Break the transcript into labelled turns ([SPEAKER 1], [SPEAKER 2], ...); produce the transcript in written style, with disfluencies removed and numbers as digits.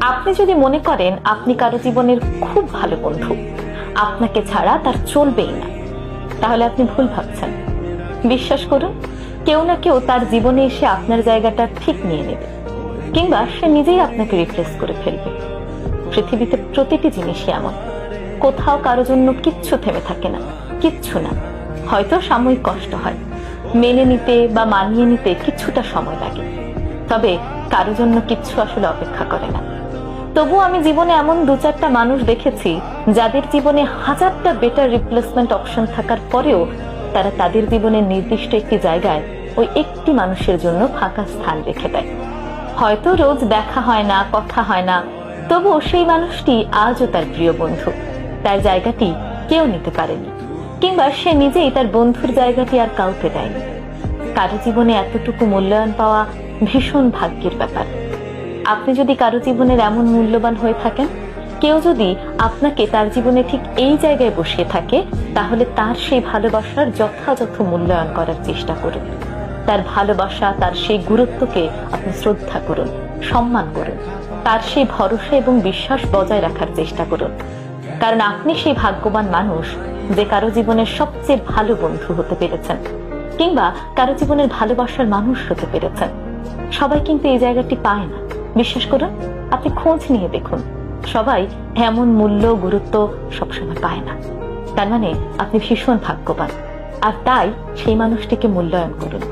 [SPEAKER 1] আপনি যদি মনে করেন আপনি কারো জীবনের খুব ভালো বন্ধু, আপনাকে ছাড়া তার চলবেই না, তাহলে আপনি ভুল ভাবছেন। বিশ্বাস করুন, কেউ না কেউ তার জীবনে এসে আপনার জায়গাটা ঠিক নিয়ে নেবে, কিংবা সে নিজেই আপনাকে রিপ্লেস করে ফেলবে। পৃথিবীতে প্রতিটি জিনিসই এমন, কোথাও কারো জন্য কিচ্ছু থেমে থাকে না, কিচ্ছু না। হয়তো সাময়িক কষ্ট হয়, মেনে নিতে বা মানিয়ে নিতে কিছুটা সময় লাগে, তবে কারো জন্য কিচ্ছু আসলে অপেক্ষা করে না। তবু আমি জীবনে এমন দু চারটা মানুষ দেখেছি যাদের জীবনে হাজারটা বেটার রিপ্লেসমেন্ট অপশন থাকার পরেও তারা তাদের জীবনের নির্দিষ্ট একটি জায়গায় ওই একটি মানুষের জন্য ফাঁকা স্থান রেখে দেয়। হয়তো রোজ দেখা হয় না, কথা হয় না, তবুও সেই মানুষটি আজও তার প্রিয় বন্ধু। তার জায়গাটি কেউ নিতে পারেনি, কিংবা সে নিজেই তার বন্ধুর জায়গাটি আর কাউকে দেয়নি। কারো জীবনে এতটুকু মূল্যায়ন পাওয়া ভীষণ ভাগ্যের ব্যাপার। আপনি যদি কারো জীবনের এমন মূল্যবান হয়ে থাকেন, কেউ যদি আপনাকে তার জীবনে ঠিক এই জায়গায় বসিয়ে থাকে, তাহলে তার সেই ভালোবাসার যথাযথ মূল্যায়ন করার চেষ্টা করুন। তার ভালোবাসা, তার সেই গুরুত্বকে আপনি শ্রদ্ধা করুন, সম্মান করুন। তার সেই ভরসা এবং বিশ্বাস বজায় রাখার চেষ্টা করুন, কারণ আপনি সেই ভাগ্যবান মানুষ যে কারো জীবনের সবচেয়ে ভালো বন্ধু হতে পেরেছেন, কিংবা কারো জীবনের ভালোবাসার মানুষ হতে পেরেছেন। সবাই কিন্তু এই জায়গাটি পায় না। বিশ্বাস করুন, আপনি খোঁজ নিয়ে দেখুন, সবাই এমন মূল্য, গুরুত্ব সবসময় পায় না। তার মানে আপনি ভীষণ ভাগ্যবান, আর তাই সেই মানুষটিকে মূল্যায়ন করুন।